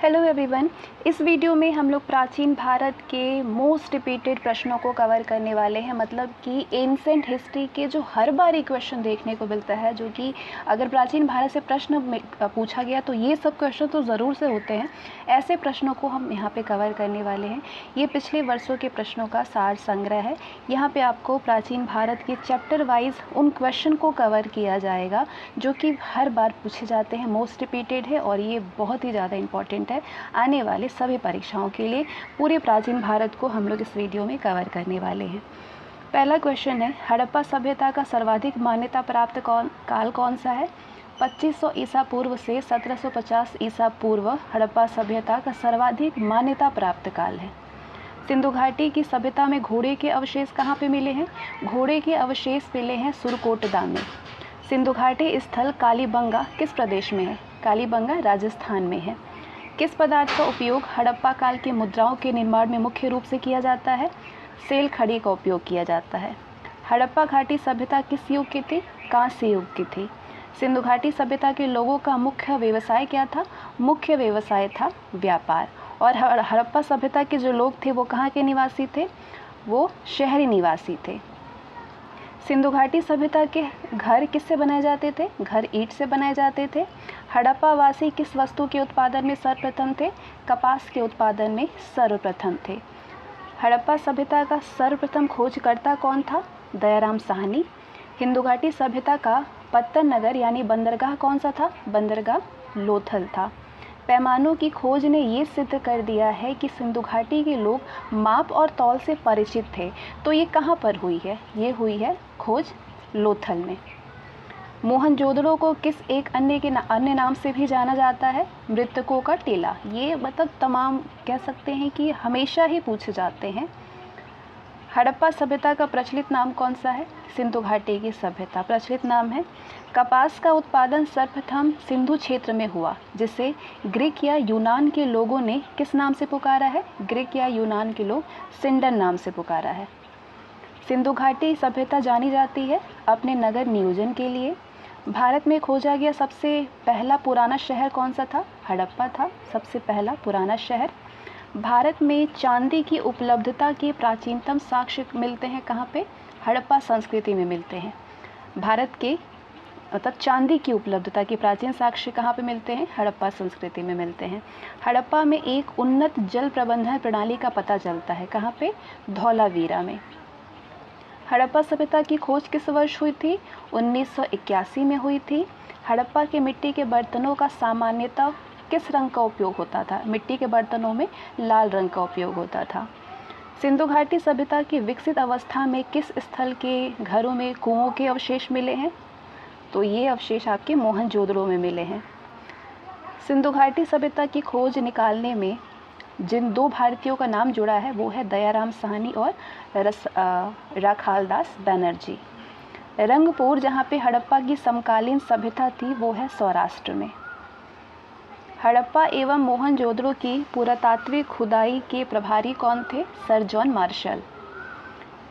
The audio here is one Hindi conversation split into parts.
Hello everyone. इस वीडियो में हम लोग प्राचीन भारत के मोस्ट रिपीटेड प्रश्नों को कवर करने वाले हैं। मतलब कि एंसेंट हिस्ट्री के जो हर बार एक क्वेश्चन देखने को मिलता है, जो कि अगर प्राचीन भारत से प्रश्न पूछा गया तो ये सब क्वेश्चन तो ज़रूर से होते हैं। ऐसे प्रश्नों को हम यहाँ पे कवर करने वाले हैं। ये पिछले वर्षों के प्रश्नों का सार संग्रह है। यहाँ पे आपको प्राचीन भारत के चैप्टर वाइज उन क्वेश्चन को कवर किया जाएगा जो कि हर बार पूछे जाते हैं, मोस्ट रिपीटेड है और ये बहुत ही ज़्यादा इंपॉर्टेंट है आने वाले सभी परीक्षाओं के लिए। पूरे प्राचीन भारत को हम लोग इस वीडियो में कवर करने वाले हैं। पहला क्वेश्चन है, हड़प्पा सभ्यता का सर्वाधिक मान्यता प्राप्त काल कौन सा है? 2500 ईसा पूर्व से 1750 ईसा पूर्व हड़प्पा सभ्यता का सर्वाधिक मान्यता प्राप्त काल है। सिंधु घाटी की सभ्यता में घोड़े के अवशेष कहाँ पे मिले हैं? घोड़े के अवशेष मिले हैं सुरकोटदा में। सिंधु घाटी स्थल कालीबंगा किस प्रदेश में है? कालीबंगा राजस्थान में है। किस पदार्थ का उपयोग हड़प्पा काल की मुद्राओं के निर्माण में मुख्य रूप से किया जाता है? सेल खड़ी का उपयोग किया जाता है। हड़प्पा घाटी सभ्यता किस युग की थी? कांस्य युग की थी। सिंधु घाटी सभ्यता के लोगों का मुख्य व्यवसाय क्या था? मुख्य व्यवसाय था व्यापार। और हड़प्पा सभ्यता के जो लोग थे वो कहाँ के निवासी थे? वो शहरी निवासी थे। सिंधु घाटी सभ्यता के घर किससे बनाए जाते थे? घर ईंट से बनाए जाते थे। हड़प्पा वासी किस वस्तु के उत्पादन में सर्वप्रथम थे? कपास के उत्पादन में सर्वप्रथम थे। हड़प्पा सभ्यता का सर्वप्रथम खोजकर्ता कौन था? दयाराम साहनी। सिंधु घाटी सभ्यता का पत्तन नगर यानी बंदरगाह कौन सा था? बंदरगाह लोथल था। पैमानों की खोज ने ये सिद्ध कर दिया है कि सिंधु घाटी के लोग माप और तौल से परिचित थे। तो ये कहाँ पर हुई है? ये हुई है खोज लोथल में। मोहनजोदड़ो को किस एक अन्य नाम से भी जाना जाता है? मृतकों का टीला। ये मतलब तमाम कह सकते हैं कि हमेशा ही पूछे जाते हैं। हड़प्पा सभ्यता का प्रचलित नाम कौन सा है? सिंधु घाटी की सभ्यता प्रचलित नाम है। कपास का उत्पादन सर्वप्रथम सिंधु क्षेत्र में हुआ, जिसे ग्रीक या यूनान के लोगों ने किस नाम से पुकारा है? ग्रीक या यूनान के लोग सिंडन नाम से पुकारा है। सिंधु घाटी सभ्यता जानी जाती है अपने नगर नियोजन के लिए। भारत में खोजा गया सबसे पहला पुराना शहर कौन सा था? हड़प्पा था सबसे पहला पुराना शहर। भारत में चांदी की उपलब्धता के प्राचीनतम साक्ष्य मिलते हैं कहाँ पे? हड़प्पा संस्कृति में मिलते हैं। भारत के मतलब चांदी की उपलब्धता के प्राचीन साक्ष्य कहाँ पे मिलते हैं? हड़प्पा संस्कृति में मिलते हैं। हड़प्पा में एक उन्नत जल प्रबंधन प्रणाली का पता चलता है कहाँ पे? धौलावीरा में। हड़प्पा सभ्यता की खोज किस वर्ष हुई थी? 1981 में हुई थी। हड़प्पा के मिट्टी के बर्तनों का सामान्यतः किस रंग का उपयोग होता था? मिट्टी के बर्तनों में लाल रंग का उपयोग होता था। सिंधु घाटी सभ्यता की विकसित अवस्था में किस स्थल के घरों में कुओं के अवशेष मिले हैं? तो ये अवशेष आपके मोहनजोदड़ो में मिले हैं। सिंधु घाटी सभ्यता की खोज निकालने में जिन दो भारतीयों का नाम जुड़ा है वो है दयाराम साहनी और राखालदास बनर्जी। रंगपुर जहाँ पे हड़प्पा की समकालीन सभ्यता थी वो है सौराष्ट्र में। हड़प्पा एवं मोहनजोदड़ो की पुरातात्विक खुदाई के प्रभारी कौन थे? Sir John Marshall.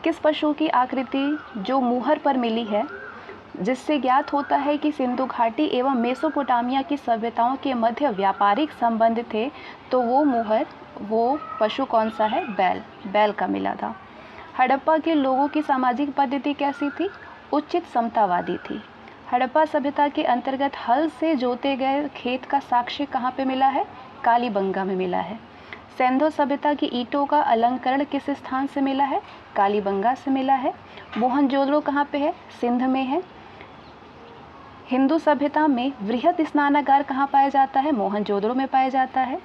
किस पशु की आकृति जो मुहर पर मिली है जिससे ज्ञात होता है कि सिंधु घाटी एवं मेसोपोटामिया की सभ्यताओं के मध्य व्यापारिक संबंध थे? तो वो पशु कौन सा है? बैल का मिला था। हड़प्पा के लोगों की सामाजिक पद्धति कैसी थी? उचित समतावादी थी। हड़प्पा सभ्यता के अंतर्गत हल से जोते गए खेत का साक्ष्य कहाँ पे मिला है? कालीबंगा में मिला है। सिंधु सभ्यता की ईंटों का अलंकरण किस स्थान से मिला है? कालीबंगा से मिला है। मोहनजोदड़ो कहाँ पे है? सिंध में है। हिंदू सभ्यता में वृहद स्नानागार कहाँ पाया जाता है? मोहनजोदड़ो में पाया जाता है।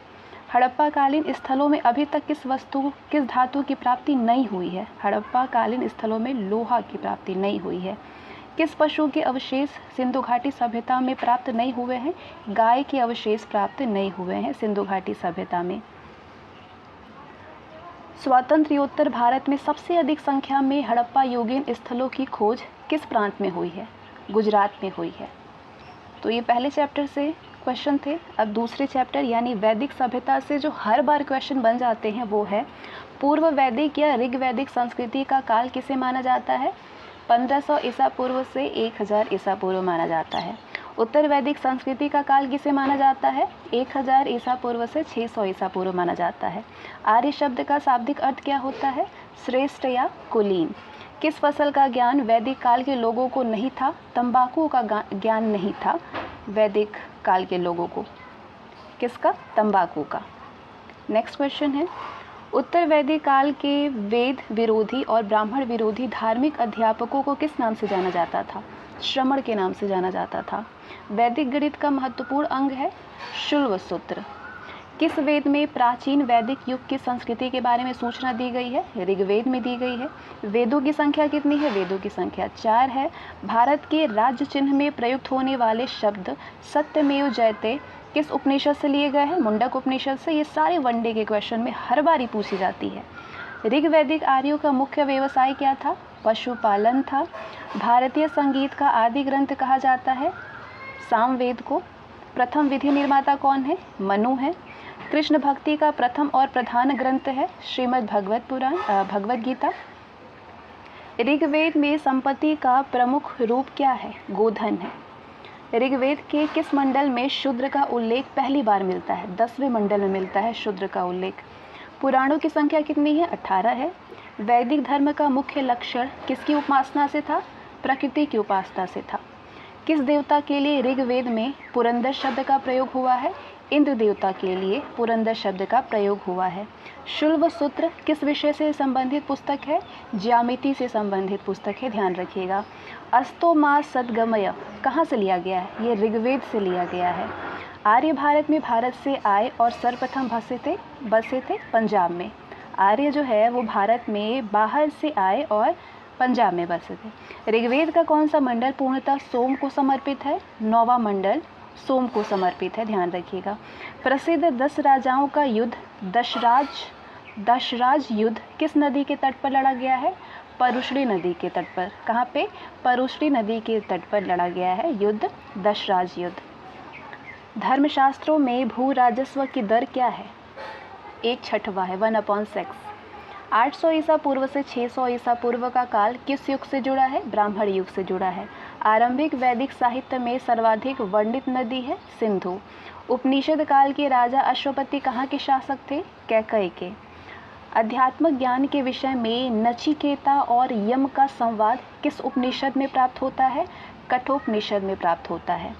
हड़प्पा कालीन स्थलों में अभी तक किस धातु की प्राप्ति नहीं हुई है? हड़प्पा कालीन स्थलों में लोहा की प्राप्ति नहीं हुई है। किस पशु के अवशेष सिंधु घाटी सभ्यता में प्राप्त नहीं हुए हैं? गाय के अवशेष प्राप्त नहीं हुए हैं सिंधु घाटी सभ्यता में। स्वातंत्र्योत्तर भारत में सबसे अधिक संख्या में हड़प्पा युगीन स्थलों की खोज किस प्रांत में हुई है? गुजरात में हुई है। तो ये पहले चैप्टर से क्वेश्चन थे। अब दूसरे चैप्टर यानी वैदिक सभ्यता से जो हर बार क्वेश्चन बन जाते हैं वो है, पूर्व वैदिक या ऋग वैदिक संस्कृति का काल किसे माना जाता है? 1500 ईसा पूर्व से 1000 ईसा पूर्व माना जाता है। उत्तर वैदिक संस्कृति का काल किसे माना जाता है? 1000 ईसा पूर्व से 600 ईसा पूर्व माना जाता है। आर्य शब्द का शाब्दिक अर्थ क्या होता है? श्रेष्ठ या कुलीन। किस फसल का ज्ञान वैदिक काल के लोगों को नहीं था? तंबाकू का ज्ञान नहीं था वैदिक काल के लोगों को। किसका? तंबाकू का। नेक्स्ट क्वेश्चन है, उत्तर वैदिक काल के वेद विरोधी और ब्राह्मण विरोधी धार्मिक अध्यापकों को किस नाम से जाना जाता था? श्रमण के नाम से जाना जाता था। वैदिक गणित का महत्वपूर्ण अंग है शुल्ब सूत्र। किस वेद में प्राचीन वैदिक युग की संस्कृति के बारे में सूचना दी गई है? ऋग्वेद में दी गई है। वेदों की संख्या कितनी है? वेदों की संख्या 4 है। भारत के राज्य चिन्ह में प्रयुक्त होने वाले शब्द सत्यमेव जयते किस उपनिषद से लिए गए हैं? मुंडक उपनिषद से। ये सारे वनडे के क्वेश्चन में हर बार ही पूछी जाती है। ऋग्वैदिक आर्यों का मुख्य व्यवसाय क्या था? पशुपालन था। भारतीय संगीत का आदि ग्रंथ कहा जाता है सामवेद को। प्रथम विधि निर्माता कौन है? मनु है। कृष्ण भक्ति का प्रथम और प्रधान ग्रंथ है श्रीमद् भगवत गीता। ऋग्वेद में संपत्ति का प्रमुख रूप क्या है? गोधन है। ऋग्वेद के किस मंडल में शूद्र का उल्लेख पहली बार मिलता है? 10वें मंडल में मिलता है शूद्र का उल्लेख। पुराणों की संख्या कितनी है? 18 है। वैदिक धर्म का मुख्य लक्षण किसकी उपासना से था? प्रकृति की उपासना से था। किस देवता के लिए ऋग्वेद में पुरंदर शब्द का प्रयोग हुआ है? इंद्र देवता के लिए पुरंदर शब्द का प्रयोग हुआ है। शुल्ब सूत्र किस विषय से संबंधित पुस्तक है? ज्यामिति से संबंधित पुस्तक है, ध्यान रखिएगा। अस्तो मा सद्गमय कहाँ से लिया गया है? ये ऋग्वेद से लिया गया है। आर्य भारत में भारत से आए और सर्वप्रथम बसे थे पंजाब में। आर्य जो है वो भारत में बाहर से आए और पंजाब में बसे थे। ऋग्वेद का कौन सा मंडल पूर्णतः सोम को समर्पित है? 9वां मंडल सोम को समर्पित है, ध्यान रखिएगा। प्रसिद्ध 10 राजाओं का युद्ध दशराज युद्ध किस नदी के तट पर लड़ा गया है? परुश्री नदी के तट पर। कहाँ पे? परुश्री नदी के तट पर लड़ा गया है युद्ध, दशराज युद्ध। धर्मशास्त्रों में भू राजस्व की दर क्या है? 1/6 है, 1/6। 800 ईसा पूर्व से 600 ईसा पूर्व का काल किस युग से जुड़ा है? ब्राह्मण युग से जुड़ा है। आरंभिक वैदिक साहित्य में सर्वाधिक वर्णित नदी है सिंधु। उपनिषद काल के राजा अश्वपति कहाँ के शासक थे? कैकई के। अध्यात्म ज्ञान के विषय में नचिकेता और यम का संवाद किस उपनिषद में प्राप्त होता है? कठोपनिषद में प्राप्त होता है।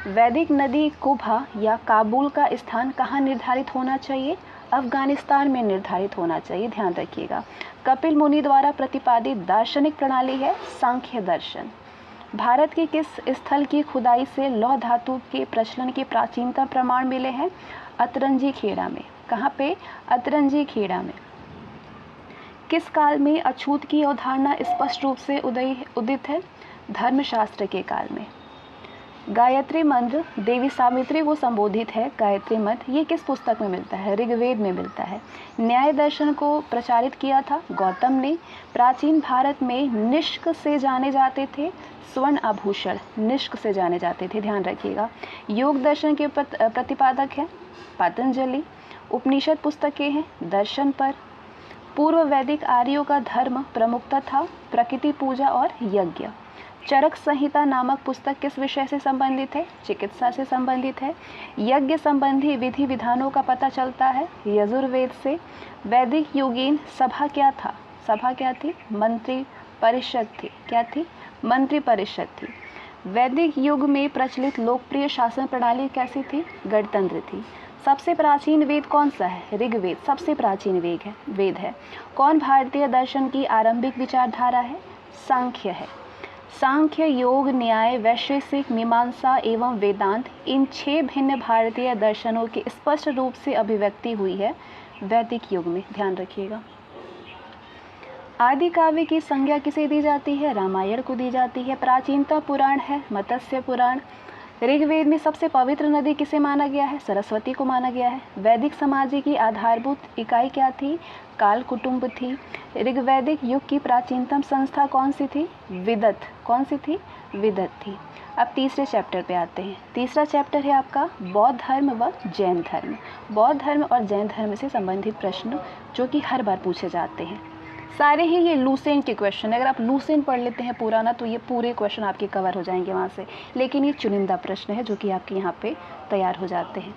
वैदिक नदी कुभा या काबुल का स्थान कहाँ निर्धारित होना चाहिए? अफगानिस्तान में निर्धारित होना चाहिए, ध्यान रखिएगा। कपिल मुनि द्वारा प्रतिपादित दार्शनिक प्रणाली है सांख्य दर्शन। भारत के किस स्थल की खुदाई से लौह धातु के प्रचलन के प्राचीनतम प्रमाण मिले हैं? अतरंजी खेड़ा में। कहाँ पे? अतरंजी खेड़ा में। किस काल में अछूत की अवधारणा स्पष्ट रूप से उदित है? धर्मशास्त्र के काल में। गायत्री मंत्र देवी सावित्री को संबोधित है गायत्री मंत्र, ये किस पुस्तक में मिलता है? ऋग्वेद में मिलता है। न्याय दर्शन को प्रचारित किया था गौतम ने। प्राचीन भारत में निष्क से जाने जाते थे स्वर्ण आभूषण, निष्क से जाने जाते थे, ध्यान रखिएगा। योग दर्शन के प्रतिपादक हैं पतंजलि। उपनिषद पुस्तकें हैं दर्शन पर। पूर्व वैदिक आर्यों का धर्म प्रमुखता था प्रकृति पूजा और यज्ञ। चरक संहिता नामक पुस्तक किस विषय से संबंधित है? चिकित्सा से संबंधित है। यज्ञ संबंधी विधि विधानों का पता चलता है यजुर्वेद से। वैदिक योगीन सभा क्या था? सभा क्या थी? मंत्री परिषद थी। क्या थी? मंत्री परिषद थी। वैदिक युग में प्रचलित लोकप्रिय शासन प्रणाली कैसी थी? गणतंत्र थी। सबसे प्राचीन वेद कौन सा है? ऋग्वेद सबसे प्राचीन वेद है। कौन भारतीय दर्शन की आरंभिक विचारधारा है? सांख्य है। सांख्य, योग, न्याय, वैशेषिक, मीमांसा एवं वेदांत, इन 6 भिन्न भारतीय दर्शनों की स्पष्ट रूप से अभिव्यक्ति हुई है वैदिक युग में, ध्यान रखिएगा। आदि काव्य की संज्ञा किसे दी जाती है? रामायण को दी जाती है। प्राचीनतम पुराण है मत्स्य पुराण। ऋग्वेद में सबसे पवित्र नदी किसे माना गया है? सरस्वती को माना गया है। वैदिक समाज की आधारभूत इकाई क्या थी? काल कुटुंब थी। ऋग्वैदिक युग की प्राचीनतम संस्था कौन सी थी? विदत। कौन सी थी? विदत थी। अब तीसरे चैप्टर पे आते हैं। तीसरा चैप्टर है आपका बौद्ध धर्म व जैन धर्म। बौद्ध धर्म और जैन धर्म से संबंधित प्रश्न जो कि हर बार पूछे जाते हैं। सारे ही ये लूसेंट के क्वेश्चन, अगर आप लूसेंट पढ़ लेते हैं पूरा ना, तो ये पूरे क्वेश्चन आपके कवर हो जाएंगे वहाँ से, लेकिन ये चुनिंदा प्रश्न है जो कि आपके यहाँ पे तैयार हो जाते हैं।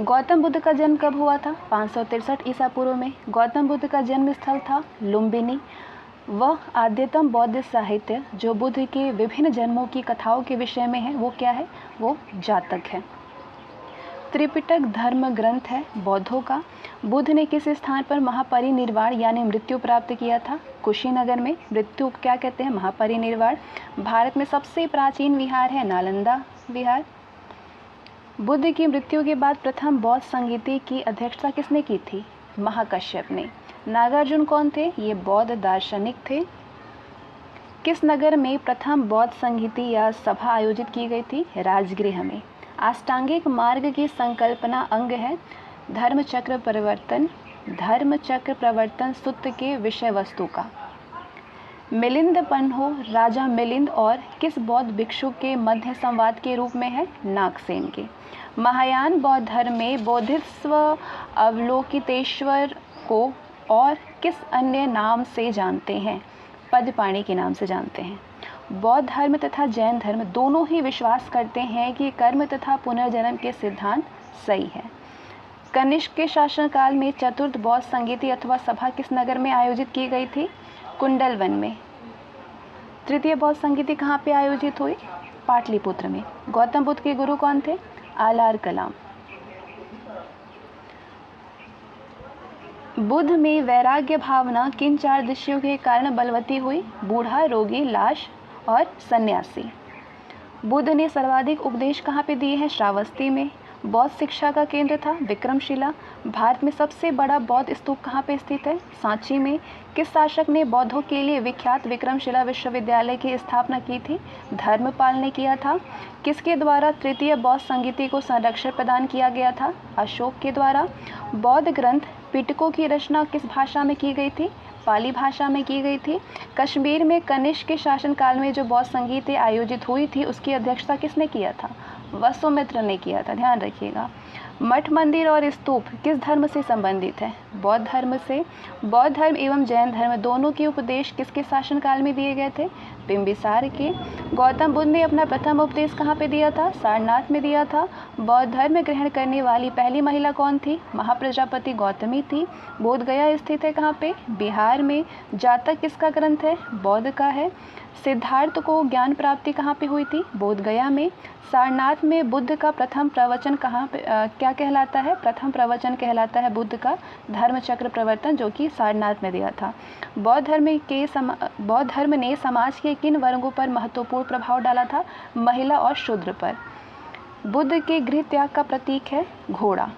गौतम बुद्ध का जन्म कब हुआ था? 563 ईसा पूर्व में। गौतम बुद्ध का जन्म स्थल था लुम्बिनी। वह आद्यतम बौद्ध साहित्य जो बुद्ध के विभिन्न जन्मों की कथाओं के विषय में है, वो क्या है? वो जातक है। त्रिपिटक धर्म ग्रंथ है बौद्धों का। बुद्ध ने किस स्थान पर महापरिनिर्वाण यानी मृत्यु प्राप्त किया था? कुशीनगर में। मृत्यु क्या कहते हैं? महापरिनिर्वाण। भारत में सबसे प्राचीन विहार है नालंदा विहार। बुद्ध की मृत्यु के बाद प्रथम बौद्ध संगीति की अध्यक्षता किसने की थी? महाकश्यप ने। नागार्जुन कौन थे? ये बौद्ध दार्शनिक थे। किस नगर में प्रथम बौद्ध संगीति या सभा आयोजित की गई थी? राजगृह में। अष्टांगिक मार्ग की संकल्पना अंग है धर्मचक्र प्रवर्तन। धर्मचक्र प्रवर्तन सूत्र के विषय वस्तु का। मिलिंद पन्हो राजा मिलिंद और किस बौद्ध भिक्षु के मध्य संवाद के रूप में है? नागसेन के। महायान बौद्ध धर्म में बोधिसत्व अवलोकितेश्वर को और किस अन्य नाम से जानते हैं? पद्मपाणि के नाम से जानते हैं। बौद्ध धर्म तथा जैन धर्म दोनों ही विश्वास करते हैं कि कर्म तथा पुनर्जन्म के सिद्धांत सही है। कनिष्क के शासनकाल में चतुर्थ बौद्ध संगीति अथवा सभा किस नगर में आयोजित की गई थी? कुंडलवन में। तृतीय बौद्ध संगीति कहाँ पे आयोजित हुई? पाटलिपुत्र में। गौतम बुद्ध के गुरु कौन थे? आलार कलाम। बुद्ध में वैराग्य भावना किन 4 दृश्यों के कारण बलवती हुई? बूढ़ा, रोगी, लाश और सन्यासी। बुद्ध ने सर्वाधिक उपदेश कहाँ पे दिए हैं? श्रावस्ती में। बौद्ध शिक्षा का केंद्र था विक्रमशिला। भारत में सबसे बड़ा बौद्ध स्तूप कहाँ पे स्थित है? सांची में। किस शासक ने बौद्धों के लिए विख्यात विक्रमशिला विश्वविद्यालय की स्थापना की थी? धर्मपाल ने किया था। किसके द्वारा तृतीय बौद्ध संगीति को संरक्षण प्रदान किया गया था? अशोक के द्वारा। बौद्ध ग्रंथ पिटकों की रचना किस भाषा में की गई थी? पाली भाषा में की गई थी। कश्मीर में कनिष्क के शासनकाल में जो बौद्ध संगीति आयोजित हुई थी उसकी अध्यक्षता किसने किया था? वसुमित्र ने किया था, ध्यान रखिएगा। मठ मंदिर और स्तूप किस धर्म से संबंधित है? बौद्ध धर्म से। बौद्ध धर्म एवं जैन धर्म दोनों के उपदेश किसके शासनकाल में दिए गए थे? बिंबिसार के। गौतम बुद्ध ने अपना प्रथम उपदेश कहाँ पे दिया था? सारनाथ में दिया था। बौद्ध धर्म ग्रहण करने वाली पहली महिला कौन थी? महाप्रजापति गौतमी थी। बोध गया स्थित है कहाँ पे? बिहार में। जातक किसका ग्रंथ है? बौद्ध का है। सिद्धार्थ को ज्ञान प्राप्ति कहाँ पे हुई थी? बोध गया में। सारनाथ में बुद्ध का प्रथम प्रवचन कहाँ पे क्या कहलाता है? प्रथम प्रवचन कहलाता है बुद्ध का धर्मचक्र प्रवर्तन, जो कि सारनाथ में दिया था। बौद्ध धर्म ने समाज के किन वर्गों पर महत्वपूर्ण प्रभाव डाला था? महिला और शूद्र पर। बुद्ध के गृह त्याग का प्रतीक है घोड़ा।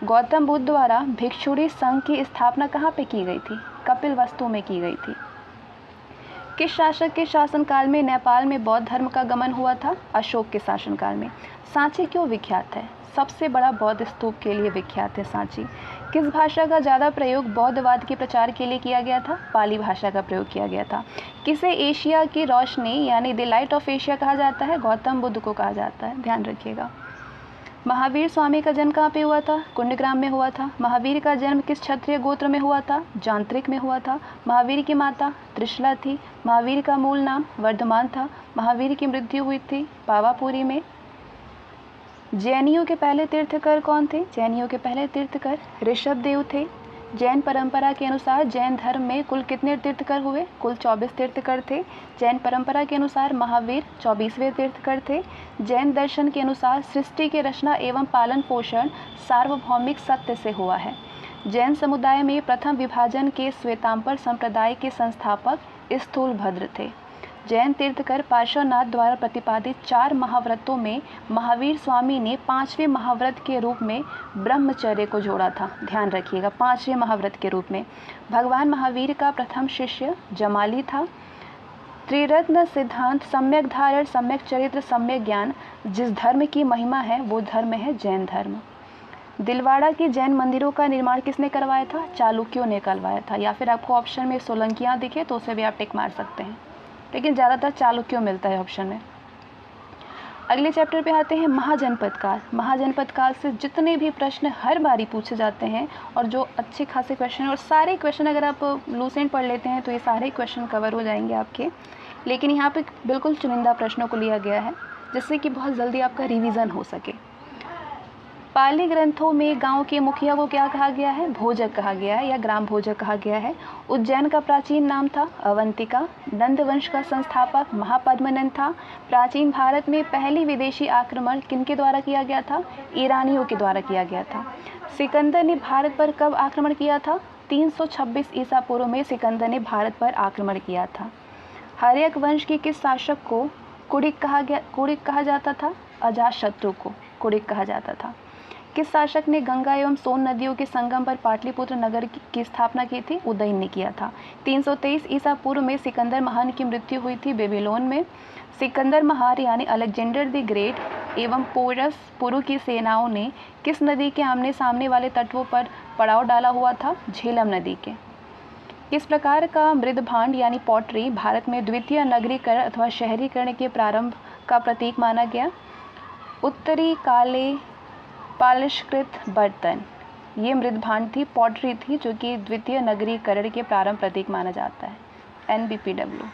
गौतम बुद्ध द्वारा भिक्षुणी संघ की स्थापना कहाँ पे की गई थी? कपिलवस्तु में की गई थी। किस शासक के शासनकाल में नेपाल में बौद्ध धर्म का गमन हुआ था? अशोक के शासनकाल में। सांची क्यों विख्यात है? सबसे बड़ा बौद्ध स्तूप के लिए विख्यात है सांची। किस भाषा का ज़्यादा प्रयोग बौद्धवाद के प्रचार के लिए किया गया था? पाली भाषा का प्रयोग किया गया था। किसे एशिया की रोशनी यानी द लाइट ऑफ एशिया कहा जाता है? गौतम बुद्ध को कहा जाता है, ध्यान रखिएगा। महावीर स्वामी का जन्म कहाँ पे हुआ था? कुंडग्राम में हुआ था। महावीर का जन्म किस क्षत्रिय गोत्र में हुआ था? जांत्रिक में हुआ था। महावीर की माता त्रिशला थी। महावीर का मूल नाम वर्धमान था। महावीर की मृत्यु हुई थी पावापुरी में। जैनियों के पहले तीर्थकर कौन थे? जैनियों के पहले तीर्थकर ऋषभदेव थे। जैन परंपरा के अनुसार जैन धर्म में कुल कितने तीर्थकर हुए? कुल 24 तीर्थकर थे। जैन परंपरा के अनुसार महावीर 24वें तीर्थकर थे। जैन दर्शन के अनुसार सृष्टि की रचना एवं पालन पोषण सार्वभौमिक सत्य से हुआ है। जैन समुदाय में प्रथम विभाजन के श्वेतांबर संप्रदाय के संस्थापक स्थूलभद्र थे। जैन तीर्थकर पार्श्वनाथ द्वारा प्रतिपादित 4 महाव्रतों में महावीर स्वामी ने 5वें महाव्रत के रूप में ब्रह्मचर्य को जोड़ा था, ध्यान रखिएगा, 5वें महाव्रत के रूप में। भगवान महावीर का प्रथम शिष्य जमाली था। त्रिरत्न सिद्धांत सम्यक धारण, सम्यक चरित्र, सम्यक ज्ञान जिस धर्म की महिमा है वो धर्म है जैन धर्म। दिलवाड़ा के जैन मंदिरों का निर्माण किसने करवाया था? चालुक्यों ने करवाया था। या फिर आपको ऑप्शन में सोलंकियाँ दिखे तो उसे भी आप टिक मार सकते हैं, लेकिन ज़्यादातर चालुक्यों मिलता है ऑप्शन में। अगले चैप्टर पे आते हैं महाजनपद काल। महाजनपद काल से जितने भी प्रश्न हर बारी पूछे जाते हैं और जो अच्छे खासे क्वेश्चन, और सारे क्वेश्चन अगर आप लूसेंट पढ़ लेते हैं तो ये सारे क्वेश्चन कवर हो जाएंगे आपके, लेकिन यहाँ पे बिल्कुल चुनिंदा प्रश्नों को लिया गया है जिससे कि बहुत जल्दी आपका रिवीजन हो सके। पाली ग्रंथों में गांव के मुखिया को क्या कहा गया है? भोजक कहा गया है या ग्राम भोजक कहा गया है। उज्जैन का प्राचीन नाम था अवंतिका। नंद वंश का संस्थापक महापद्मनंद था। प्राचीन भारत में पहली विदेशी आक्रमण किनके द्वारा किया गया था? ईरानियों के द्वारा किया गया था। सिकंदर ने भारत पर कब आक्रमण किया था? 326 ईसा पूर्व में सिकंदर ने भारत पर आक्रमण किया था। हर्यक वंश के किस शासक को कुड़िक कहा जाता था? अजातशत्रु को कुड़िक कहा जाता था। किस शासक ने गंगा एवं सोन नदियों के संगम पर पाटलिपुत्र नगर की स्थापना की थी? उदयन ने किया था। 323 ईसा पूर्व में सिकंदर महान की मृत्यु हुई थी बेबीलोन में। सिकंदर महान यानी अलेक्जेंडर द ग्रेट एवं पोरस पुरु की सेनाओं ने किस नदी के आमने सामने वाले तटों पर पड़ाव डाला हुआ था? झेलम नदी के। किस प्रकार का मृदभांड यानी पॉटरी भारत में द्वितीय नगरीकरण अथवा शहरीकरण के प्रारंभ का प्रतीक माना गया? उत्तरी काले पालिशकृत बर्तन, ये मृदभांड थी, पॉटरी थी, जो कि द्वितीय नगरीकरण के प्रारंभ प्रतीक माना जाता है। NBPW।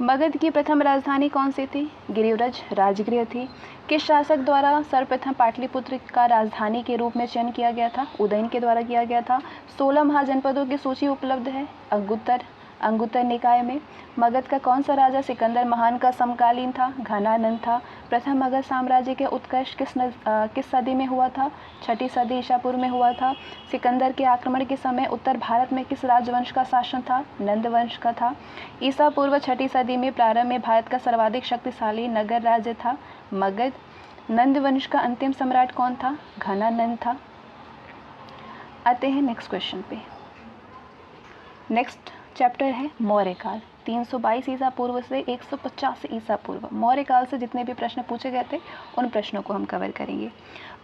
मगध की प्रथम राजधानी कौन सी थी? गिरिव्रज राजगृह थी। किस शासक द्वारा सर्वप्रथम पाटलिपुत्र का राजधानी के रूप में चयन किया गया था? उदयन के द्वारा किया गया था। 16 महाजनपदों की सूची उपलब्ध है अंगुत्तर निकाय में। मगध का कौन सा राजा सिकंदर महान का समकालीन था? घनानंद था। प्रथम मगध साम्राज्य के उत्कर्ष किस सदी में हुआ था? 6ठी सदी ईसा पूर्व में हुआ था। सिकंदर के आक्रमण के समय उत्तर भारत में किस राजवंश का शासन था? नंद वंश का था। ईसा पूर्व 6ठी सदी में प्रारंभ में भारत का सर्वाधिक शक्तिशाली नगर राज्य था मगध। नंद वंश का अंतिम सम्राट कौन था? घनानंद था। आते हैं नेक्स्ट क्वेश्चन पे। नेक्स्ट चैप्टर है मौर्य काल। 322 ईसा पूर्व से 150 ईसा पूर्व। मौर्य काल से जितने भी प्रश्न पूछे गए थे उन प्रश्नों को हम कवर करेंगे।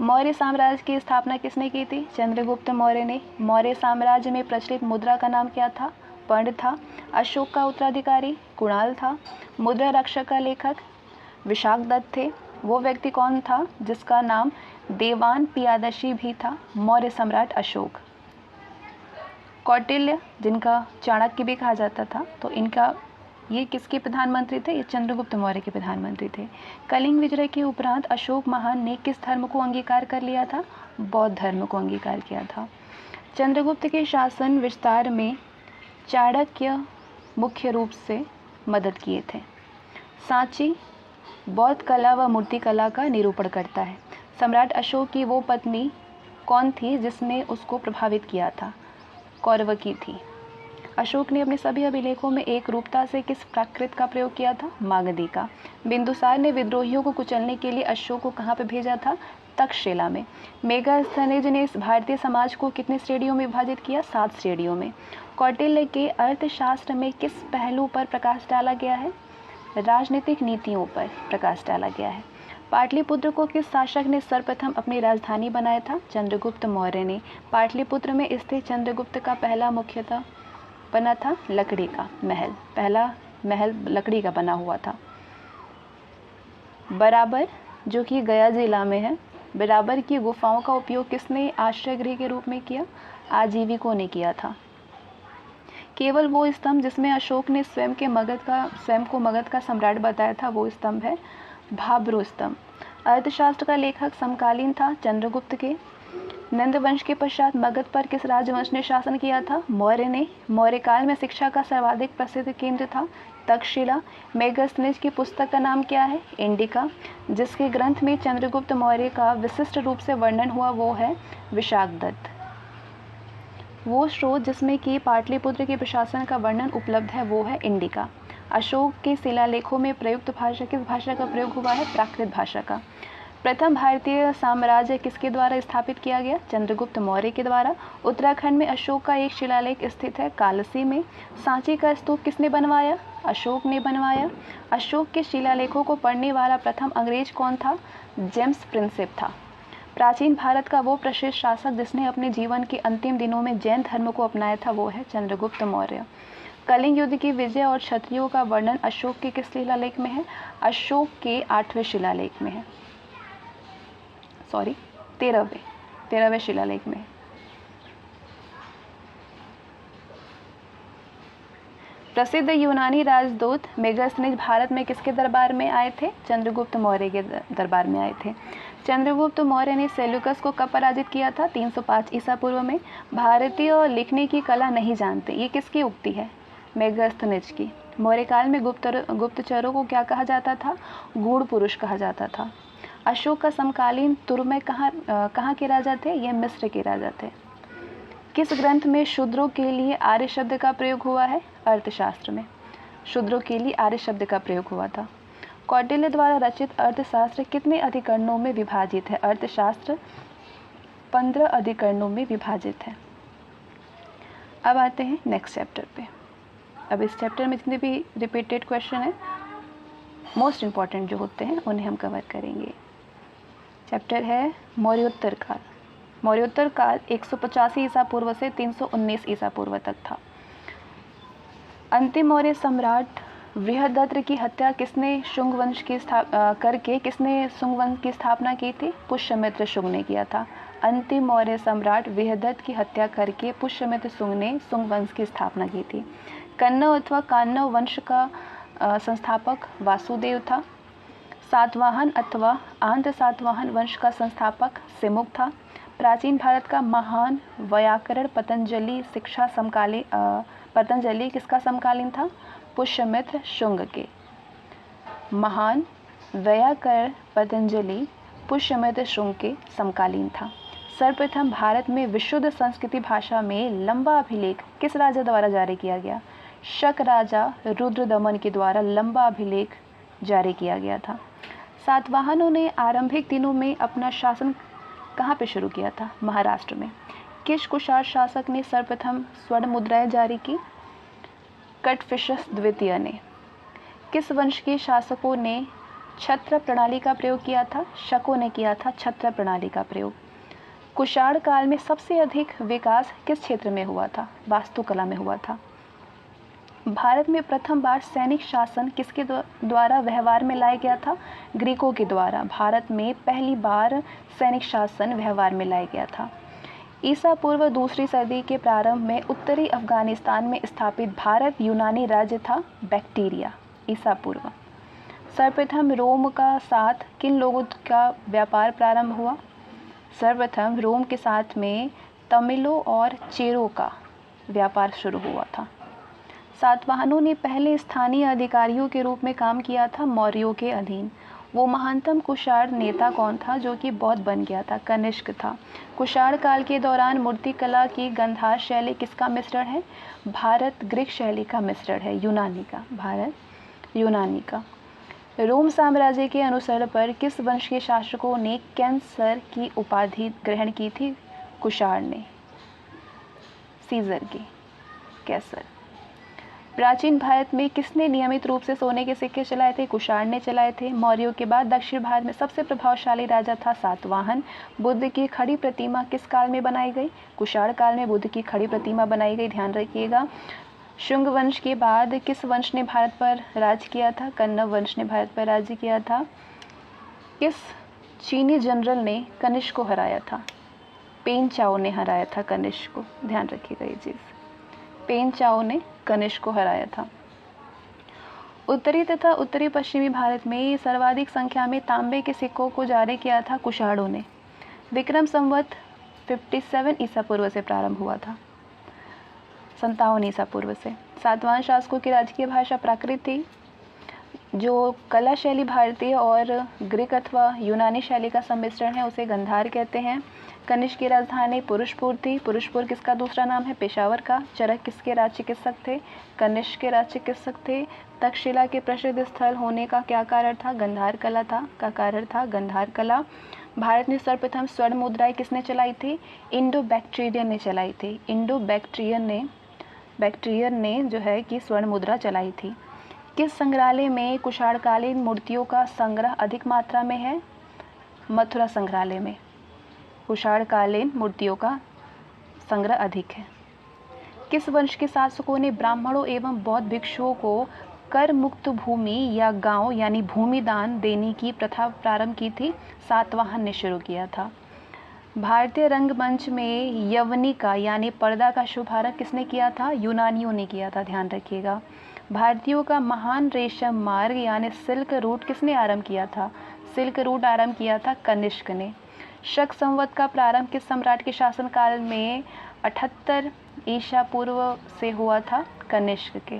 मौर्य साम्राज्य की स्थापना किसने की थी? चंद्रगुप्त मौर्य ने। मौर्य साम्राज्य में प्रचलित मुद्रा का नाम क्या था? पर्ण था। अशोक का उत्तराधिकारी कुणाल था। मुद्रा रक्षक का लेखक विशाखदत्त थे। वो व्यक्ति कौन था जिसका नाम देवान पियादशी भी था? मौर्य सम्राट अशोक। कौटिल्य, जिनका चाणक्य भी कहा जाता था, तो ये किसके प्रधानमंत्री थे? ये चंद्रगुप्त मौर्य के प्रधानमंत्री थे। कलिंग विजय के उपरांत अशोक महान ने किस धर्म को अंगीकार कर लिया था? बौद्ध धर्म को अंगीकार किया था। चंद्रगुप्त के शासन विस्तार में चाणक्य मुख्य रूप से मदद किए थे। सांची बौद्ध कला व मूर्तिकला का निरूपण करता है। सम्राट अशोक की वो पत्नी कौन थी जिसने उसको प्रभावित किया था? कौरवकी थी। अशोक ने अपने सभी अभिलेखों में एक रूपता से किस प्राकृत का प्रयोग किया था? मागधी का। बिंदुसार ने विद्रोहियों को कुचलने के लिए अशोक को कहाँ पर भेजा था? तक्षशिला में। मेगास्थनीज ने इस भारतीय समाज को कितने श्रेणियों में विभाजित किया? 7 श्रेणियों में। कौटिल्य के अर्थशास्त्र में किस पहलू पर प्रकाश डाला गया है? राजनीतिक नीतियों पर प्रकाश डाला गया है। पाटलिपुत्र को किस शासक ने सर्वप्रथम अपनी राजधानी बनाया था? चंद्रगुप्त मौर्य ने। पाटलिपुत्र में स्थित चंद्रगुप्त का पहला मुख्यतः बना था लकड़ी का महल। पहला महल लकड़ी का बना हुआ था। बराबर, जो कि गया जिला में है, बराबर की गुफाओं का उपयोग किसने आश्रय गृह के रूप में किया? आजीविकों ने किया था। केवल वो स्तंभ जिसमें अशोक ने स्वयं को मगध का सम्राट बताया था वो स्तंभ है भाब्रो स्तंभ। अर्थशास्त्र का लेखक समकालीन था चंद्रगुप्त के। नंद वंश के पश्चात मगध पर किस राजवंश ने शासन किया था? मौर्य ने। मौर्य काल में शिक्षा का सर्वाधिक प्रसिद्ध केंद्र था तक्षशिला। मेगास्थनीज की पुस्तक का नाम क्या है? इंडिका। जिसके ग्रंथ में चंद्रगुप्त मौर्य का विशिष्ट रूप से वर्णन हुआ वो है विशाखदत्त। वो स्रोत जिसमें कि पाटलिपुत्र के प्रशासन का वर्णन उपलब्ध है वो है इंडिका। अशोक के शिलालेखों में प्रयुक्त भाषा किस भाषा का प्रयोग हुआ है? प्राकृत भाषा का। प्रथम भारतीय साम्राज्य किसके द्वारा स्थापित किया गया? चंद्रगुप्त मौर्य के द्वारा। उत्तराखंड में अशोक का एक शिलालेख स्थित है कालसी में। सांची का स्तूप किसने बनवाया? अशोक ने बनवाया। अशोक के शिलालेखों को पढ़ने वाला प्रथम अंग्रेज कौन था? जेम्स प्रिंसेप था। प्राचीन भारत का वो प्रसिद्ध शासक जिसने अपने जीवन के अंतिम दिनों में जैन धर्म को अपनाया था वो है चंद्रगुप्त मौर्य। कलिंग युद्ध की विजय और क्षत्रियों का वर्णन अशोक के किस शिलालेख में है? अशोक के 8वें शिलालेख में है, सॉरी 13वें शिलालेख में है। प्रसिद्ध यूनानी राजदूत मेगास्थनीज भारत में किसके दरबार में आए थे? चंद्रगुप्त मौर्य के दरबार में आए थे। चंद्रगुप्त मौर्य ने सेल्यूकस को कब पराजित किया था? 305 ईसा पूर्व में। भारतीय लिखने की कला नहीं जानते, ये किसकी उक्ति है? मेगास्थनीज की। मौर्य काल में गुप्तचरों को क्या कहा जाता था? गूढ़ पुरुष कहा जाता था। अशोक का समकालीन तुर्मे कहाँ के राजा थे? ये मिस्र के राजा थे। किस ग्रंथ में शूद्रों के लिए आर्य शब्द का प्रयोग हुआ है? अर्थशास्त्र में शूद्रों के लिए आर्य शब्द का प्रयोग हुआ था। कौटिल्य द्वारा रचित अर्थशास्त्र कितने अधिकरणों में विभाजित है? अर्थशास्त्र 15 अधिकरणों में विभाजित है। अब आते हैं नेक्स्ट चैप्टर पे। अब इस चैप्टर में जितने भी रिपीटेड क्वेश्चन हैं, मोस्ट इम्पॉर्टेंट जो होते हैं, उन्हें हम कवर करेंगे। चैप्टर है मौर्योत्तर काल। मौर्योत्तर काल 185 ईसा पूर्व से 319 ईसा पूर्व तक था। अंतिम मौर्य सम्राट बृहदत्त की हत्या किसने शुंग वंश की स्थापना की थी? पुष्यमित्र शुंग ने किया था। अंतिम मौर्य सम्राट बृहदत्त की हत्या करके पुष्यमित्र शुंग ने शुंग वंश की स्थापना की थी। कन्नव अथवा कान्नव वंश का संस्थापक वासुदेव था। सातवाहन अथवा आंध्र सातवाहन वंश का संस्थापक सिमुक था। प्राचीन भारत का महान वैयाकरण पतंजलि किसका समकालीन था? पुष्यमित्र शुंग के। महान वैयाकरण पतंजलि पुष्यमित्र शुंग के समकालीन था। सर्वप्रथम भारत में विशुद्ध संस्कृत भाषा में लंबा अभिलेख किस राजा द्वारा जारी किया गया? शक राजा रुद्रदमन के द्वारा लंबा अभिलेख जारी किया गया था। सातवाहनों ने आरंभिक दिनों में अपना शासन कहाँ पे शुरू किया था? महाराष्ट्र में। किस कुषाण शासक ने सर्वप्रथम स्वर्ण मुद्राएं जारी की? कटफिशस द्वितीय ने। किस वंश के शासकों ने छत्र प्रणाली का प्रयोग किया था? शकों ने किया था छत्र प्रणाली का प्रयोग। कुषाण काल में सबसे अधिक विकास किस क्षेत्र में हुआ था? वास्तुकला में हुआ था। भारत में प्रथम बार सैनिक शासन किसके द्वारा व्यवहार में लाया गया था? ग्रीकों के द्वारा भारत में पहली बार सैनिक शासन व्यवहार में लाया गया था। ईसा पूर्व दूसरी सदी के प्रारंभ में उत्तरी अफगानिस्तान में स्थापित भारत यूनानी राज्य था बैक्टीरिया। ईसा पूर्व। सर्वप्रथम रोम का साथ किन लोगों का व्यापार प्रारंभ हुआ? सर्वप्रथम रोम के साथ में तमिलों और चेरों का व्यापार शुरू हुआ था। सातवाहनों ने पहले स्थानीय अधिकारियों के रूप में काम किया था मौर्यों के अधीन। वो महानतम कुषाण नेता कौन था जो कि बौद्ध बन गया था? कनिष्क था। कुषाण काल के दौरान मूर्तिकला की गंधार शैली किसका मिश्रण है? भारत ग्रीक शैली का मिश्रण है, यूनानी का। भारत यूनानी का। रोम साम्राज्य के अनुसरण पर किस वंश के शासकों ने कैंसर की उपाधि ग्रहण की थी? कुषाण ने। सीजर की कैसर। प्राचीन भारत में किसने नियमित रूप से सोने के सिक्के चलाए थे? कुषाण ने चलाए थे। मौर्यों के बाद दक्षिण भारत में सबसे प्रभावशाली राजा था सातवाहन। बुद्ध की खड़ी प्रतिमा किस काल में बनाई गई? कुषाण काल में बुद्ध की खड़ी प्रतिमा बनाई गई, ध्यान रखिएगा। शुंग वंश के बाद किस वंश ने भारत पर राज किया था? कन्नव वंश ने भारत पर राज्य किया था। किस चीनी जनरल ने कनिष्क को हराया था? पेन चाओ ने हराया था कनिष्क को, ध्यान रखिएगा ये चीज़। पेन चाओ ने कनिष्क को हराया था। उत्तरी तथा उत्तरी पश्चिमी भारत में सर्वाधिक संख्या में तांबे के सिक्कों को जारी किया था कुषाणों ने। विक्रम संवत 57 ईसा पूर्व से प्रारंभ हुआ था, 57 ईसा पूर्व से। सातवाहन शासकों की राजकीय भाषा प्राकृत थी। जो कला शैली भारतीय और ग्रीक अथवा यूनानी शैली का सम्मिश्रण है उसे गंधार कहते हैं। कनिष्क की राजधानी पुरुषपुर थी। पुरुषपुर किसका दूसरा नाम है? पेशावर का। चरक किसके राज्य चिकित्सक थे? कनिष्क के राज्य चिकित्सक थे। तक्षशिला के प्रसिद्ध स्थल होने का क्या कारण था? गंधार कला था का कारण था गंधार कला। भारत में सर्वप्रथम स्वर्ण मुद्राएं किसने चलाई थी? इंडो बैक्ट्रियन ने चलाई थी। इंडो बैक्ट्रियन ने जो है कि स्वर्ण मुद्रा चलाई थी। किस संग्रहालय में कुषाणकालीन मूर्तियों का संग्रह अधिक मात्रा में है? मथुरा संग्रहालय में कुषाणकालीन मूर्तियों का संग्रह अधिक है। किस वंश के शासकों ने ब्राह्मणों एवं बौद्ध भिक्षुओं को कर मुक्त भूमि या गांव यानी भूमि दान देने की प्रथा प्रारंभ की थी? सातवाहन ने शुरू किया था। भारतीय रंगमंच में यवनिका यानी पर्दा का शुभारंभ किसने किया था? यूनानियों ने किया था, ध्यान रखिएगा। भारतीयों का महान रेशम मार्ग यानी सिल्क रूट किसने आरंभ किया था? सिल्क रूट आरंभ किया था कनिष्क ने। शक संवत का प्रारंभ किस सम्राट के शासनकाल में 78 ईसा पूर्व से हुआ था? कनिष्क के।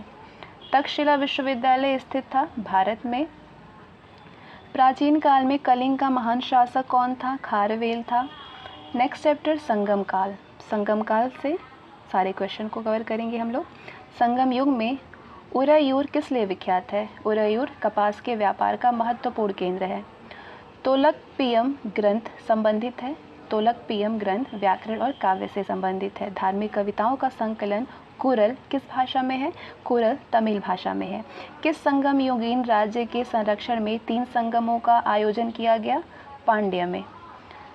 तक्षशिला विश्वविद्यालय स्थित था भारत में। प्राचीन काल में कलिंग का महान शासक कौन था? खारवेल था। नेक्स्ट चैप्टर संगम काल। संगम काल से सारे क्वेश्चन को कवर करेंगे हम लोग। संगम युग में उरैयूर किस लिए विख्यात है? उरैयूर कपास के व्यापार का महत्वपूर्ण केंद्र है। तोलकपियम ग्रंथ संबंधित है। तोलकपियम ग्रंथ व्याकरण और काव्य से संबंधित है। धार्मिक कविताओं का संकलन कुरल किस भाषा में है? कुरल तमिल भाषा में है। किस संगम युगीन राज्य के संरक्षण में 3 संगमों का आयोजन किया गया? पांड्य में।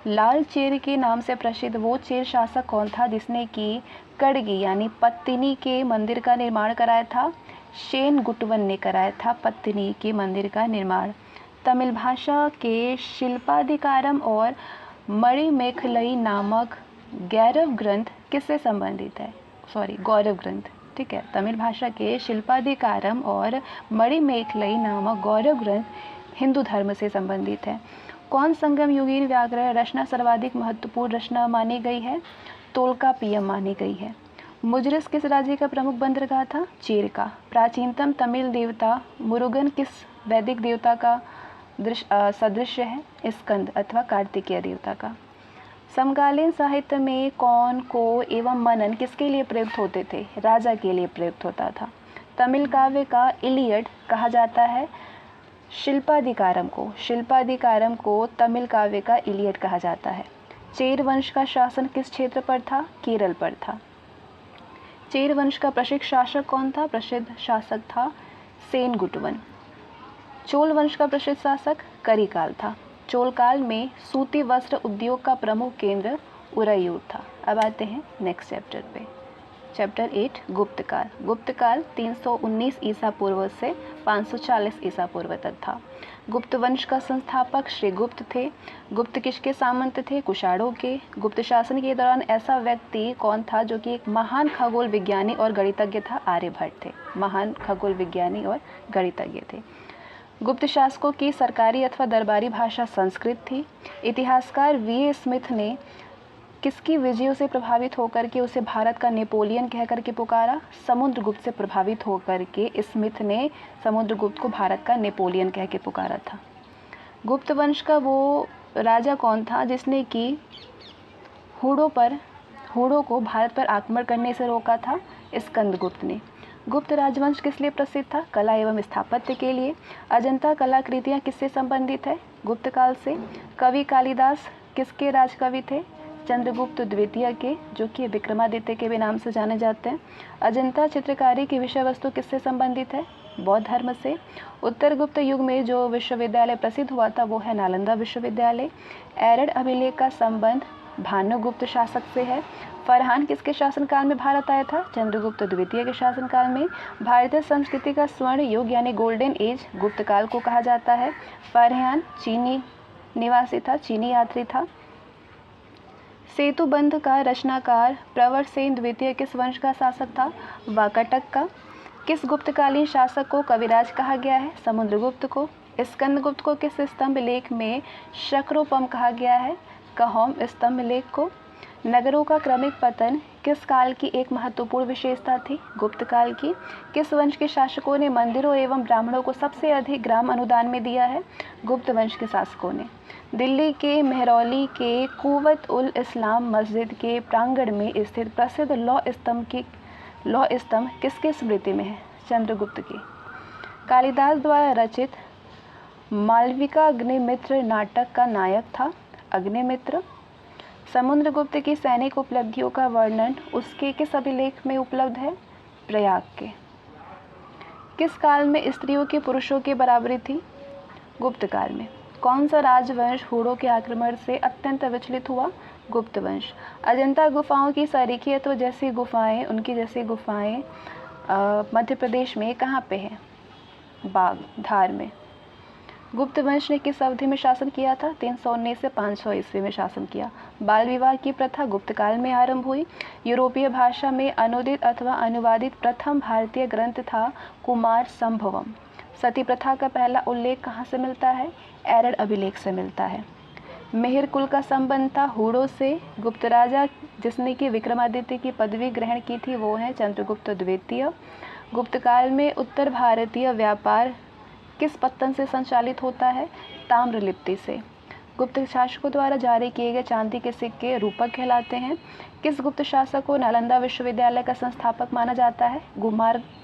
लाल चेर के नाम से प्रसिद्ध वो चेर शासक कौन था जिसने कि कड़गी यानी पत्तिनी के मंदिर का निर्माण कराया था? शेनगुट्टवन ने कराया था पत्तिनी के मंदिर का निर्माण। तमिल भाषा के शिल्पाधिकारम और मणिमेखलई नामक गौरव ग्रंथ किससे संबंधित है? गौरव ग्रंथ, ठीक है। तमिल भाषा के शिल्पाधिकारम और मणिमेखलई नामक गौरव ग्रंथ हिंदू धर्म से संबंधित है। कौन संगम युगीन व्याकरण रचना सर्वाधिक महत्वपूर्ण रचना मानी गई है? तोल्कापियम मानी गई है। मुजरिस किस राज्य का प्रमुख बंदरगाह था? चेर का। प्राचीनतम तमिल देवता मुरुगन किस वैदिक देवता का सदृश है? स्कंद अथवा कार्तिकेय देवता का। समकालीन साहित्य में कौन, को एवं मनन किसके लिए प्रयुक्त होते थे? राजा के लिए प्रयुक्त होता था। तमिल काव्य का इलियड कहा जाता है शिल्पाधिकारम को। शिल्पाधिकारम को तमिल काव्य का इलियड कहा जाता है। चेर वंश का शासन किस क्षेत्र पर था? केरल पर था। चेर वंश का प्रसिद्ध शासक कौन था? प्रसिद्ध शासक था सेनगुट्टवन। चोल वंश का प्रसिद्ध शासक करिकाल था। चोल काल में सूती वस्त्र उद्योग का प्रमुख केंद्र उरैयूर था। अब आते हैं नेक्स्ट चैप्टर पे। चैप्टर 8 गुप्त काल। गुप्त काल 319 ईसा पूर्व से 540 ईसा पूर्व तक था। गुप्त वंश का संस्थापक श्री गुप्त थे। गुप्त किसके सामंत थे? कुषाणों के। गुप्त शासन के दौरान ऐसा व्यक्ति कौन था जो कि एक महान खगोल विज्ञानी और गणितज्ञ था? आर्यभट्ट थे। महान खगोल विज्ञानी और गणितज्ञ थे। गुप्त शासकों की सरकारी अथवा दरबारी भाषा संस्कृत थी। इतिहासकार वी स्मिथ ने किसकी विजयों से प्रभावित होकर के उसे भारत का नेपोलियन कह करके पुकारा? समुद्रगुप्त से प्रभावित होकर के स्मिथ ने समुद्रगुप्त को भारत का नेपोलियन कह के पुकारा था। गुप्त वंश का वो राजा कौन था जिसने कि हूणों को भारत पर आक्रमण करने से रोका था? स्कंदगुप्त ने। गुप्त राजवंश किस लिए प्रसिद्ध था? कला एवं स्थापत्य के लिए। अजंता कलाकृतियाँ किससे संबंधित है? गुप्त काल से। कवि कालिदास किसके राजकवि थे? चंद्रगुप्त द्वितीय के, जो कि विक्रमादित्य के भी नाम से जाने जाते हैं। अजंता चित्रकारी की विषय वस्तु किससे संबंधित है? बौद्ध धर्म से। उत्तर गुप्त युग में जो विश्वविद्यालय प्रसिद्ध हुआ था वो है नालंदा विश्वविद्यालय। एरड़ अभिलेख का संबंध भानुगुप्त शासक से है। फरहान किसके शासनकाल में भारत आया था? चंद्रगुप्त द्वितीय के शासनकाल में। भारतीय संस्कृति का स्वर्ण युग यानी गोल्डन एज गुप्त काल को कहा जाता है। फरहान चीनी निवासी था, चीनी यात्री था। सेतुबंध का रचनाकार प्रवरसेन द्वितीय किस वंश का शासक था? वाकाटक का। किस गुप्तकालीन शासक को कविराज कहा गया है? समुद्रगुप्त को। स्कंदगुप्त को किस स्तंभ लेख में शक्रोपम कहा गया है? कहोम स्तंभ लेख को। नगरों का क्रमिक पतन किस काल की एक महत्वपूर्ण विशेषता थी? गुप्त काल की। किस वंश के शासकों ने मंदिरों एवं ब्राह्मणों को सबसे अधिक ग्राम अनुदान में दिया है? गुप्त वंश के शासकों ने। दिल्ली के मेहरौली के कुवत उल इस्लाम मस्जिद के प्रांगण में स्थित प्रसिद्ध लौह स्तंभ किसके स्मृति में है? चंद्रगुप्त की। कालिदास द्वारा रचित मालविका अग्निमित्र नाटक का नायक था अग्निमित्र। समुद्रगुप्त की सैनिक उपलब्धियों का वर्णन उसके किस अभिलेख में उपलब्ध है? प्रयाग के। किस काल में स्त्रियों की पुरुषों की बराबरी थी? गुप्त काल में। कौन सा राजवंश हूणों के आक्रमण से अत्यंत विचलित हुआ? गुप्त वंश। अजंता गुफाओं की सारीखियत जैसी गुफाएं, उनकी जैसी गुफाएं मध्य प्रदेश में कहाँ पे है? बाग, धार में। गुप्त वंश ने किस अवधि में शासन किया था? 319 से 500 ईस्वी में शासन किया। बाल विवाह की प्रथा गुप्त काल में आरंभ हुई। यूरोपीय भाषा में अनुदित अथवा अनुवादित प्रथम भारतीय ग्रंथ था कुमार संभवम। सती प्रथा का पहला उल्लेख कहाँ से मिलता है? एरड़ अभिलेख से मिलता है। मेहर कुल का संबंध था हूणों से। गुप्त राजा जिसने कि विक्रमादित्य की पदवी ग्रहण की थी वो है चंद्रगुप्त द्वितीय। गुप्त काल में उत्तर भारतीय व्यापार किस पत्तन से संचालित होता है? ताम्रलिप्ति से। गुप्त शासकों द्वारा जारी किए गए चांदी के सिक्के रूपक कहलाते हैं। किस गुप्त शासक को नालंदा विश्वविद्यालय का संस्थापक माना जाता है?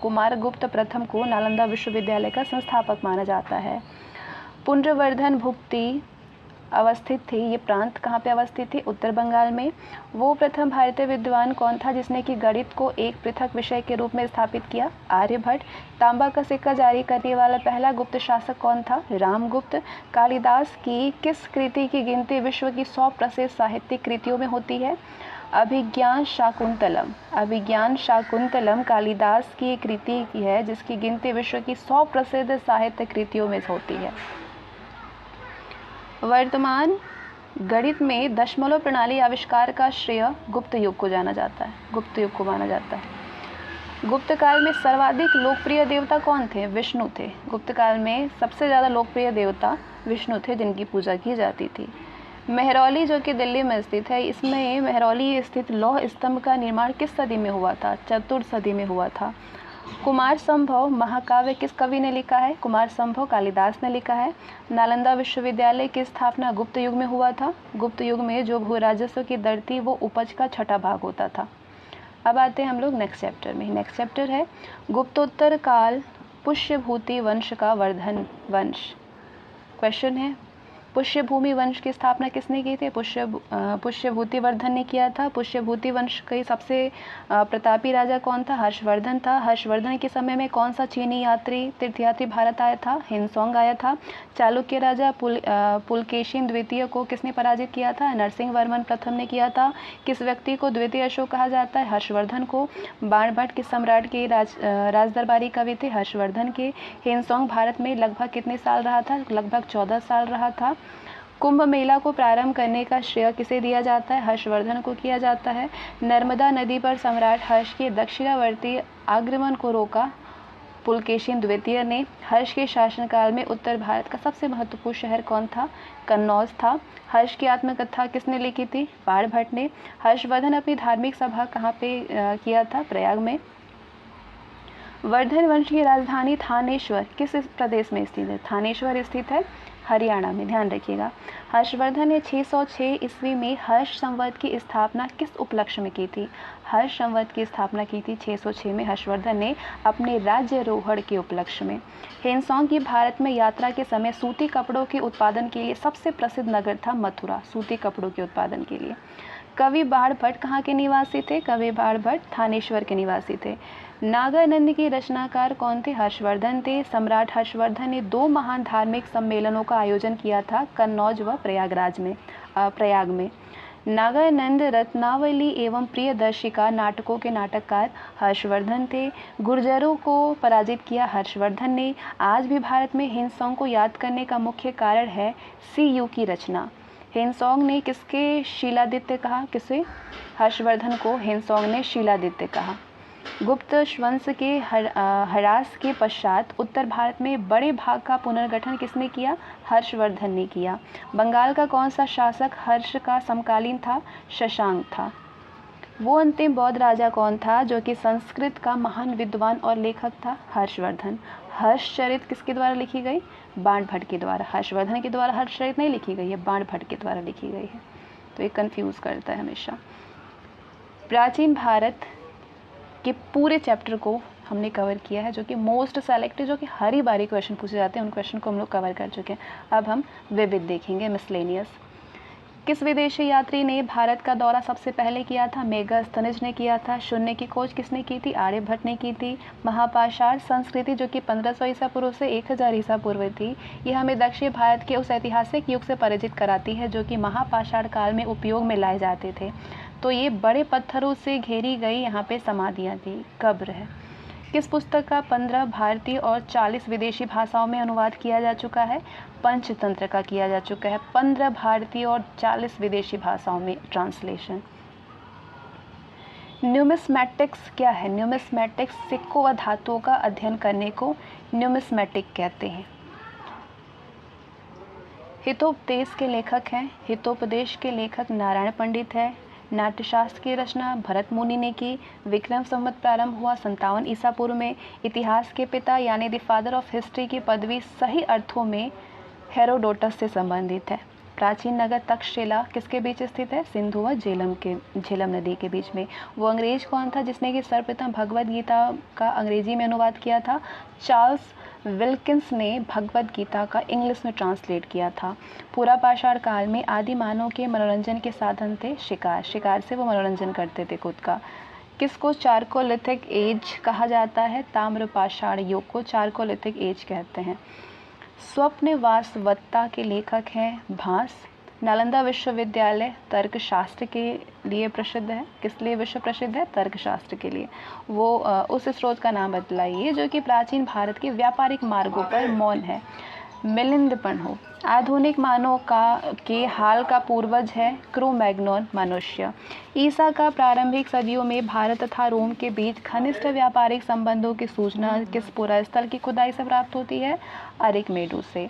कुमारगुप्त प्रथम को नालंदा विश्वविद्यालय का संस्थापक माना जाता है। पुंड्रवर्धन भुक्ति अवस्थित थी, ये प्रांत कहाँ पे अवस्थित थी? उत्तर बंगाल में। वो प्रथम भारतीय विद्वान कौन था जिसने कि गणित को एक पृथक विषय के रूप में स्थापित किया? आर्यभट्ट। तांबा का सिक्का जारी करने वाला पहला गुप्त शासक कौन था? रामगुप्त। कालिदास की किस कृति की गिनती विश्व की 100 प्रसिद्ध साहित्यिक कृतियों में होती है? अभिज्ञान शाकुंतलम। अभिज्ञान शाकुंतलम कालिदास की कृति की है जिसकी गिनती विश्व की 100 प्रसिद्ध साहित्य कृतियों में होती है। वर्तमान गणित में दशमलव प्रणाली आविष्कार का श्रेय गुप्त युग को जाना जाता है, गुप्त युग को माना जाता है। गुप्त काल में सर्वाधिक लोकप्रिय देवता कौन थे? विष्णु थे। गुप्त काल में सबसे ज़्यादा लोकप्रिय देवता विष्णु थे जिनकी पूजा की जाती थी। मेहरौली जो कि दिल्ली में स्थित है, इसमें मेहरौली स्थित लौह स्तंभ का निर्माण किस सदी में हुआ था? चतुर्थ सदी में हुआ था। कुमार संभव महाकाव्य किस कवि ने लिखा है? कुमार संभव कालिदास ने लिखा है। नालंदा विश्वविद्यालय की स्थापना गुप्त युग में हुआ था। गुप्त युग में जो भू राजस्व की दर थी वो उपज का 6ठा भाग होता था। अब आते हैं हम लोग नेक्स्ट चैप्टर में। नेक्स्ट चैप्टर है गुप्तोत्तर काल पुष्यभूति वंश का वर्धन वंश। क्वेश्चन है पुष्यभूमि वंश की स्थापना किसने की थी? पुष्यभूति वर्धन ने किया था। पुष्यभूति वंश के सबसे प्रतापी राजा कौन था? हर्षवर्धन था। हर्षवर्धन के समय में कौन सा चीनी यात्री तीर्थयात्री भारत आया था? हिनसोंग आया था। चालुक्य राजा पुलकेशिन द्वितीय को किसने पराजित किया था? नरसिंह वर्मन प्रथम ने किया था। किस व्यक्ति को द्वितीय अशोक कहा जाता है? हर्षवर्धन को। बाणभट्ट किस सम्राट के राजदरबारी कवि थे? हर्षवर्धन के। हिनसोंग भारत में लगभग कितने साल रहा था? लगभग 14 साल रहा था। कुंभ मेला को प्रारंभ करने का श्रेय किसे दिया जाता है? हर्षवर्धन को किया जाता है। नर्मदा नदी पर सम्राट हर्ष के दक्षिणावर्ती आगमन को रोका पुलकेशिन द्वितीय ने। हर्ष के शासनकाल में उत्तर भारत का सबसे महत्वपूर्ण शहर कौन था? कन्नौज था। हर्ष की आत्मकथा किसने लिखी थी? बाणभट्ट ने। हर्षवर्धन अपनी धार्मिक सभा कहाँ पे किया था? प्रयाग में। वर्धन वंश की राजधानी थानेश्वर किस प्रदेश में स्थित है? थानेश्वर स्थित है हरियाणा में, ध्यान रखिएगा। हर्षवर्धन ने 606 ईस्वी में हर्ष संवत की स्थापना किस उपलक्ष्य में की थी? हर्ष संवत की स्थापना की थी 606 में हर्षवर्धन ने अपने राज्यारोहण के उपलक्ष्य में। हिनसोंग की भारत में यात्रा के समय सूती कपड़ों के उत्पादन के लिए सबसे प्रसिद्ध नगर था मथुरा, सूती कपड़ों के उत्पादन के लिए। कवि बाणभट्ट कहाँ के निवासी थे? कवि बाणभट्ट थानेश्वर के निवासी थे। नागानंद के रचनाकार कौन थे? हर्षवर्धन थे। सम्राट हर्षवर्धन ने 2 महान धार्मिक सम्मेलनों का आयोजन किया था कन्नौज व प्रयाग में। नागानंद रत्नावली एवं प्रियदर्शिका नाटकों के नाटककार हर्षवर्धन थे। गुर्जरों को पराजित किया हर्षवर्धन ने। आज भी भारत में हिनसोंग को याद करने का मुख्य कारण है CU की रचना। हिनसोंग ने किसके शीलादित्य कहा? किसे? हर्षवर्धन को हिनसोंग ने शीलादित्य कहा। गुप्त वंश के ह्रास के पश्चात उत्तर भारत में बड़े भाग का पुनर्गठन किसने किया? हर्षवर्धन ने किया। बंगाल का कौन सा शासक हर्ष का समकालीन था? शशांक था। वो अंतिम बौद्ध राजा कौन था जो कि संस्कृत का महान विद्वान और लेखक था? हर्षवर्धन। हर्षचरित किसके द्वारा लिखी गई? बाणभट्ट के द्वारा। हर्षवर्धन के द्वारा हर्षचरित नहीं लिखी गई है, बाणभट्ट के द्वारा लिखी गई है। तो ये कंफ्यूज करता है हमेशा। प्राचीन भारत के पूरे चैप्टर को हमने कवर किया है, जो कि मोस्ट सेलेक्टेड, जो कि हर ही बारी क्वेश्चन पूछे जाते हैं, उन क्वेश्चन को हम लोग कवर कर चुके हैं। अब हम विविध देखेंगे, मिसलेनियस। किस विदेशी यात्री ने भारत का दौरा सबसे पहले किया था? मेगास्थनीज ने किया था। शून्य की खोज किसने की थी? आर्यभट्ट ने की थी। महापाषाण संस्कृति जो कि 1500 ईसा पूर्व से 1000 ईसा पूर्व थी, ये हमें दक्षिण भारत के उस ऐतिहासिक युग से परिचित कराती है जो कि महापाषाण काल में उपयोग में लाए जाते थे। तो ये बड़े पत्थरों से घेरी गई यहाँ पे समाधियाँ थी, कब्र है। किस पुस्तक का 15 भारतीय और 40 विदेशी भाषाओं में अनुवाद किया जा चुका है? पंचतंत्र का किया जा चुका है। 15 भारतीय और 40 विदेशी भाषाओं में ट्रांसलेशन। न्यूमिस्मैटिक्स क्या है? न्यूमिस्मैटिक्स सिक्कों व धातुओं का अध्ययन करने को न्यूमिस्मैटिक कहते हैं। हितोपदेश के लेखक हैं। हितोपदेश के लेखक नारायण पंडित है। नाट्यशास्त्र की रचना भरत मुनि ने की। विक्रम संवत प्रारंभ हुआ 57 ईसा पूर्व में। इतिहास के पिता यानी द फादर ऑफ हिस्ट्री की पदवी सही अर्थों में हेरोडोटस से संबंधित है। प्राचीन नगर तक्षशिला किसके बीच स्थित है? सिंधु व झेलम नदी के बीच में। वो अंग्रेज कौन था जिसने कि सर्वप्रथम भगवद गीता का अंग्रेजी में अनुवाद किया था? चार्ल्स विल्किंस ने भगवद गीता का इंग्लिश में ट्रांसलेट किया था। पूरा पाषाण काल में आदि मानव के मनोरंजन के साधन थे शिकार से वो मनोरंजन करते थे खुद का। किसको चारकोलिथिक एज कहा जाता है? ताम्र पाषाण युग को चारकोलिथिक एज कहते हैं। स्वप्न वासवदत्ता के लेखक हैं भास। नालंदा विश्वविद्यालय तर्कशास्त्र के लिए प्रसिद्ध है। किस लिए विश्व प्रसिद्ध है? तर्कशास्त्र के लिए। वो उस स्रोत का नाम बतलाइए जो कि प्राचीन भारत के व्यापारिक मार्गों पर मौन है। मिलिंद हो। आधुनिक मानव के हाल का पूर्वज है क्रो-मैग्नोन मनुष्य। ईसा का प्रारंभिक सदियों में भारत तथा रोम के बीच घनिष्ठ व्यापारिक संबंधों की सूचना किस पुरास्थल की खुदाई से प्राप्त होती है? अरिकमेडु से।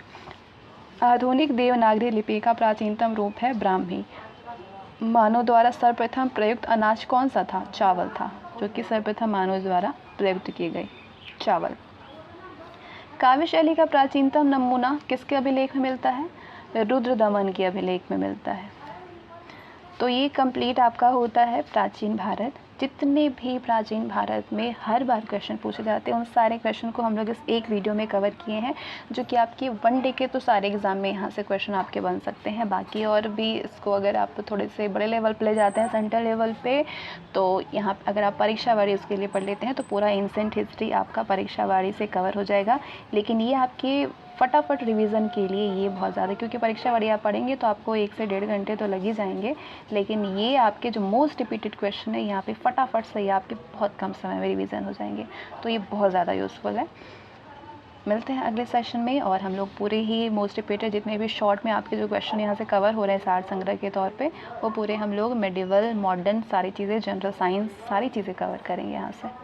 आधुनिक देवनागरी लिपि का प्राचीनतम रूप है ब्राह्मी। मानव द्वारा सर्वप्रथम प्रयुक्त अनाज कौन सा था? चावल था, जो कि सर्वप्रथम मानव द्वारा प्रयुक्त की गई चावल। काव्य शैली का प्राचीनतम नमूना किसके अभिलेख में मिलता है? रुद्रदमन के अभिलेख में मिलता है। तो ये कंप्लीट आपका होता है प्राचीन भारत। जितने भी प्राचीन भारत में हर बार क्वेश्चन पूछे जाते हैं उन सारे क्वेश्चन को हम लोग इस एक वीडियो में कवर किए हैं, जो कि आपकी वन डे के तो सारे एग्जाम में यहाँ से क्वेश्चन आपके बन सकते हैं। बाकी और भी इसको अगर आप थोड़े से बड़े लेवल पे ले जाते हैं, सेंट्रल लेवल पे, तो यहाँ अगर आप परीक्षा वारी उसके लिए पढ़ लेते हैं तो पूरा एंशिएंट हिस्ट्री आपका परीक्षा वारी से कवर हो जाएगा। लेकिन ये आपके फटाफट रिवीजन के लिए ये बहुत ज़्यादा, क्योंकि परीक्षा वारी आप पढ़ेंगे तो आपको 1 से 1.5 घंटे तो लग ही जाएंगे। लेकिन ये आपके जो मोस्ट रिपीटेड क्वेश्चन है यहाँ पे फटाफट से आपके बहुत कम समय में रिवीजन हो जाएंगे, तो ये बहुत ज़्यादा यूज़फुल है। मिलते हैं अगले सेशन में और हम लोग पूरे ही मोस्ट रिपीटेड जितने भी शॉर्ट में आपके जो क्वेश्चन यहाँ से कवर हो रहे हैं सार संग्रह के तौर पे, वो पूरे हम लोग मेडिवल, मॉडर्न सारी चीज़ें, जनरल साइंस सारी चीज़ें कवर करेंगे यहाँ से।